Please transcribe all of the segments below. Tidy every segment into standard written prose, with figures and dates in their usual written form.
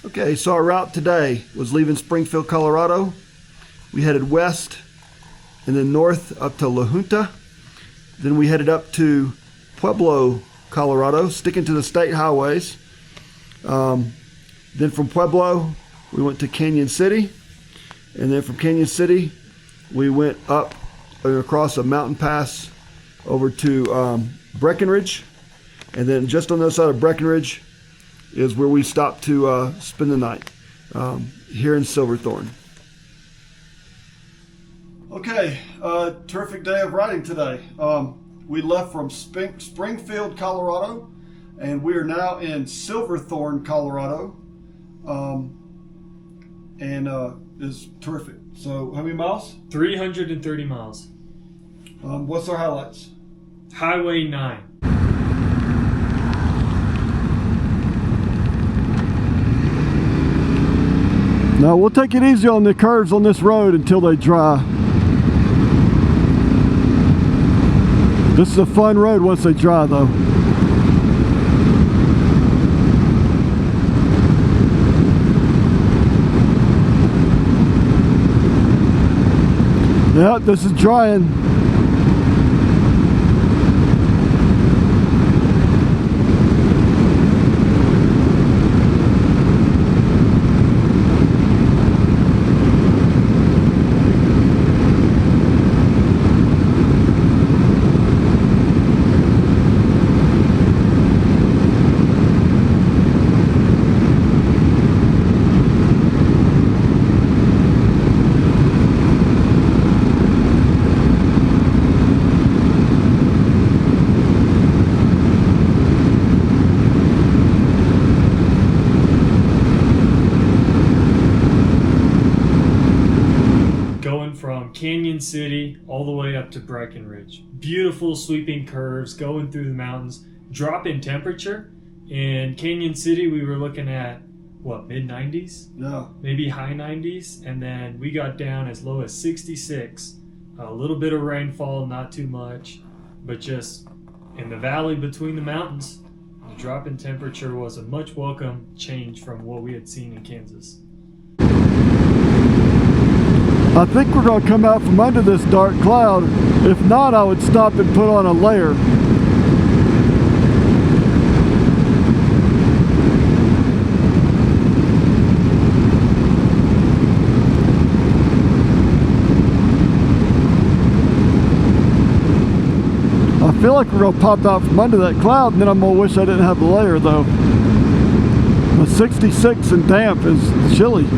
Okay, so our route today was leaving Springfield, Colorado. We headed west and then north up to La Junta. Then we headed up to Pueblo, Colorado, sticking to the state highways. Then from Pueblo, we went to Canyon City. And then from Canyon City, we went up and across a mountain pass over to Breckenridge. And then just on the other side of Breckenridge is where we stopped to spend the night here in Silverthorne. Okay, terrific day of riding today. We left from Springfield, Colorado, and we are now in Silverthorne, Colorado, and is terrific. So how many miles? 330 miles. What's our highlights? Highway 9. Now we'll take it easy on the curves on this road until they dry. This is a fun road once they dry though. Yeah, this is drying. From Canyon City all the way up to Breckenridge. Beautiful sweeping curves going through the mountains. Drop in temperature. In Canyon City, we were looking at, what, mid-90s? Yeah. Maybe high 90s. And then we got down as low as 66. A little bit of rainfall, not too much. But just in the valley between the mountains, the drop in temperature was a much welcome change from what we had seen in Kansas. I think we're going to come out from under this dark cloud. If not, I would stop and put on a layer. I feel like we're going to pop out from under that cloud, and then I'm going to wish I didn't have the layer though. But 66 and damp is chilly.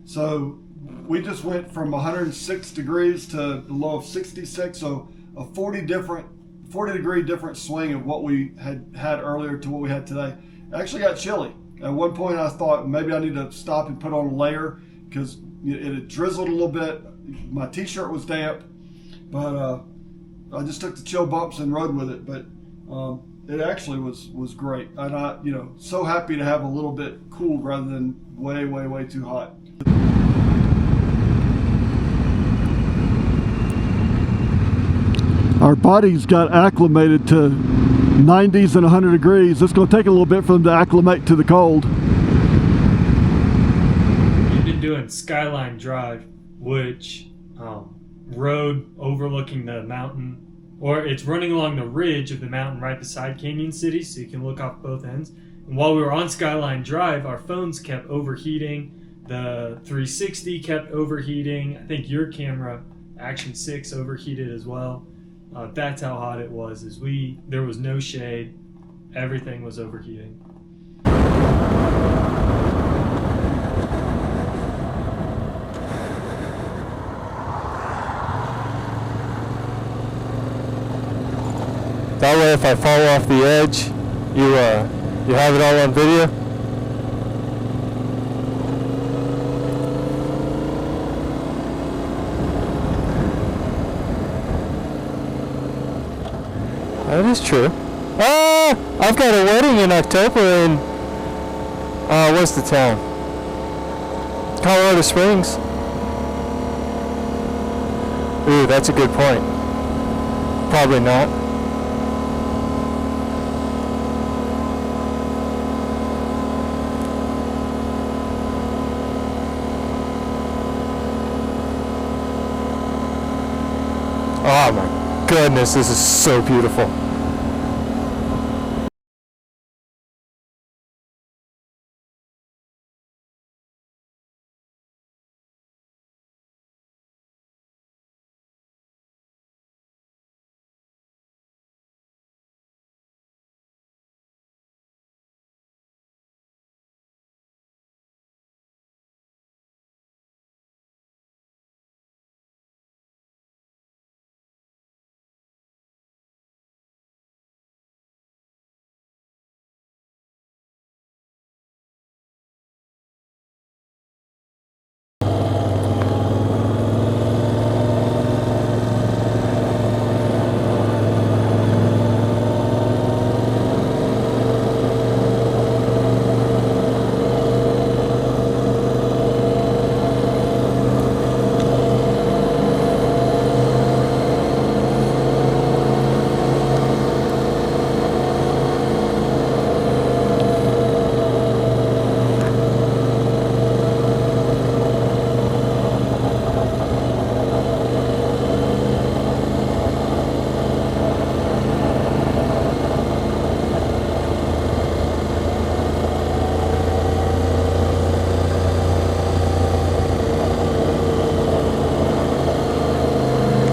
So we just went from 106 degrees to the low of 66, so a 40 degree different swing of what we had earlier to what we had today. It actually got chilly. At one point I thought maybe I need to stop and put on a layer because it had drizzled a little bit. My t-shirt was damp, but I just took the chill bumps and rode with it. But it actually was great. And I, so happy to have a little bit cool rather than way too hot. Our bodies got acclimated to 90s and 100 degrees. It's going to take a little bit for them to acclimate to the cold. We've been doing Skyline Drive, which road overlooking the mountain, or it's running along the ridge of the mountain right beside Canyon City, so you can look off both ends. And while we were on Skyline Drive, our phones kept overheating. The 360 kept overheating. I think your camera, Action 6, overheated as well. That's how hot it was. There was no shade. Everything was overheating. That way, if I fall off the edge, you have it all on video. That is true. Oh, I've got a wedding in October in, what's the town? Colorado Springs. Ooh, that's a good point. Probably not. goodness, this is so beautiful.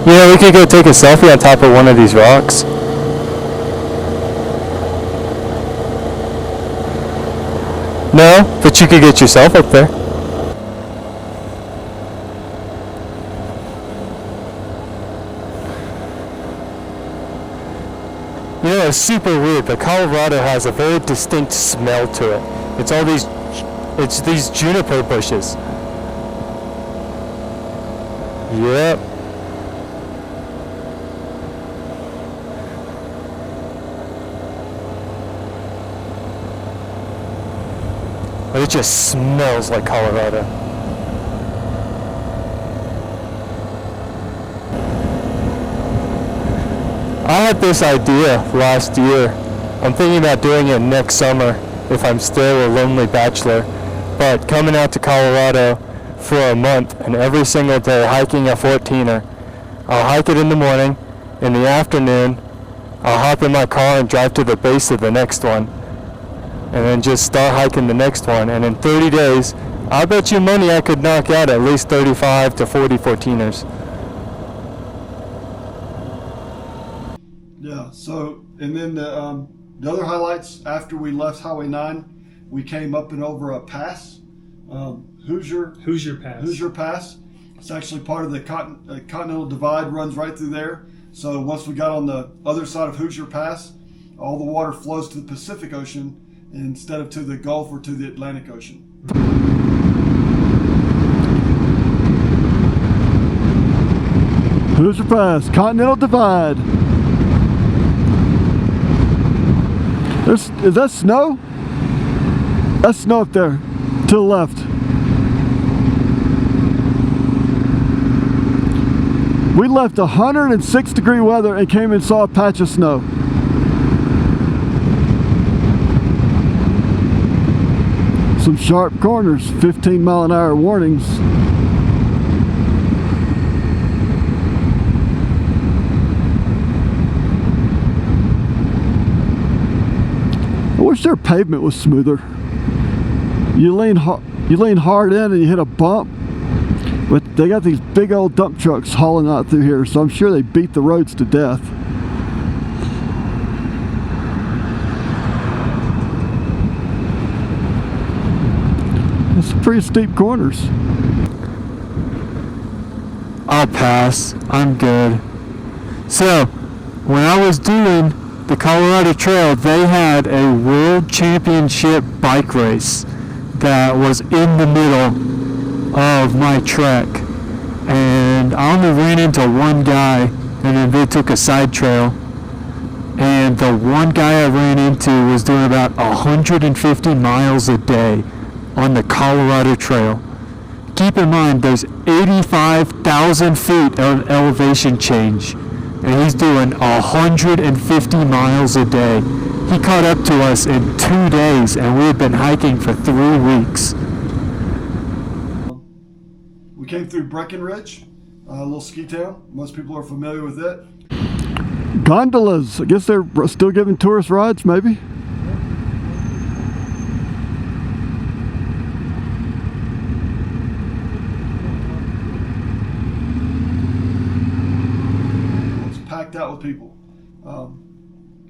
Yeah, we could go take a selfie on top of one of these rocks. No, but you could get yourself up there. You know, it's super weird, but Colorado has a very distinct smell to it. It's these juniper bushes. Yep. It just smells like Colorado. I had this idea last year. I'm thinking about doing it next summer if I'm still a lonely bachelor. But coming out to Colorado for a month and every single day hiking a 14er. I'll hike it in the morning. In the afternoon, I'll hop in my car and drive to the base of the next one. And then just start hiking the next one. And in 30 days, I bet you money I could knock out at least 35 to 40 14ers. Yeah, so, and then the other highlights, after we left Highway 9, we came up and over a pass, Hoosier Pass. It's actually part of the Continental Divide, runs right through there. So once we got on the other side of Hoosier Pass, all the water flows to the Pacific Ocean instead of to the Gulf or to the Atlantic Ocean. Hoosier Pass, Continental Divide. Is that snow? That's snow up there, to the left. We left 106-degree weather and came and saw a patch of snow. Some sharp corners, 15-mile-an-hour warnings. I wish their pavement was smoother. You lean hard in and you hit a bump, but they got these big old dump trucks hauling out through here, so I'm sure they beat the roads to death. It's pretty steep corners. I'll pass. I'm good. So, when I was doing the Colorado Trail, they had a World Championship bike race that was in the middle of my trek. And I only ran into one guy, and then they took a side trail. And the one guy I ran into was doing about 150 miles a day on the Colorado Trail. Keep in mind, there's 85,000 feet of elevation change, and he's doing 150 miles a day. He caught up to us in 2 days, and we had been hiking for 3 weeks. We came through Breckenridge, a little ski town. Most people are familiar with it. Gondolas. I guess they're still giving tourist rides, maybe. It's packed out with people.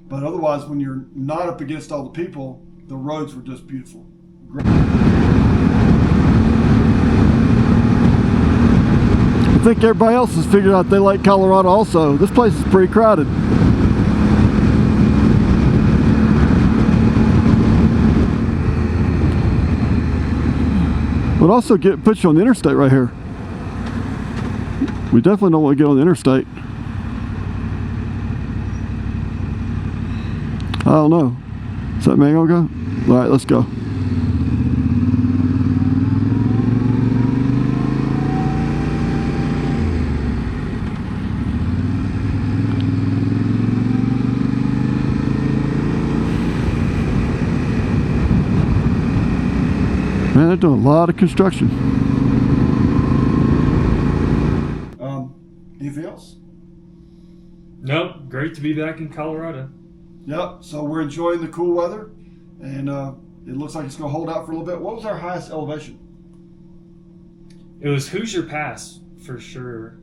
But otherwise, when you're not up against all the people, the roads were just beautiful. Great. I think everybody else has figured out they like Colorado also. This place is pretty crowded. But also puts you on the interstate right here. We definitely don't want to get on the interstate. I don't know. Is that man gonna go? All right, let's go. Man, they're doing a lot of construction. Anything else? Nope. Great to be back in Colorado. Yep, so we're enjoying the cool weather, and it looks like it's going to hold out for a little bit. What was our highest elevation? It was Hoosier Pass for sure.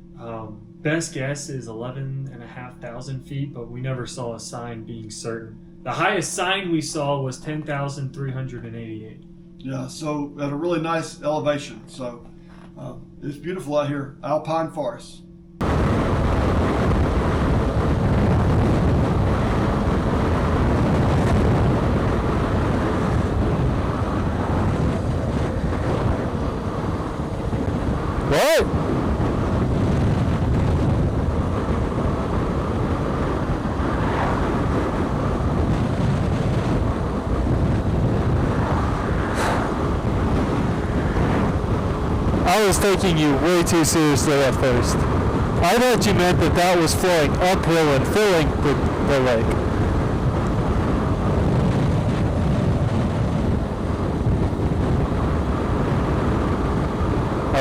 Best guess is 11,500 feet, but we never saw a sign being certain. The highest sign we saw was 10,388. Yeah, so at a really nice elevation. So it's beautiful out here, alpine forest. What? I was taking you way too seriously at first. I thought you meant that was flowing uphill and filling the lake.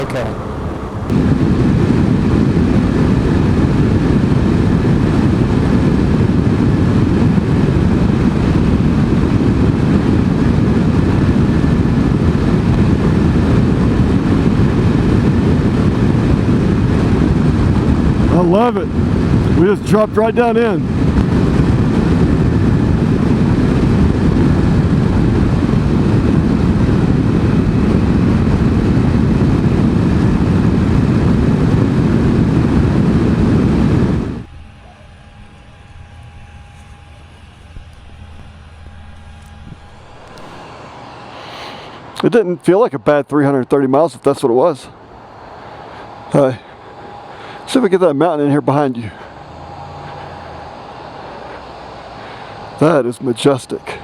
Okay. I love it. We just dropped right down in. It didn't feel like a bad 330 miles if that's what it was. See if we get that mountain in here behind you. That is majestic.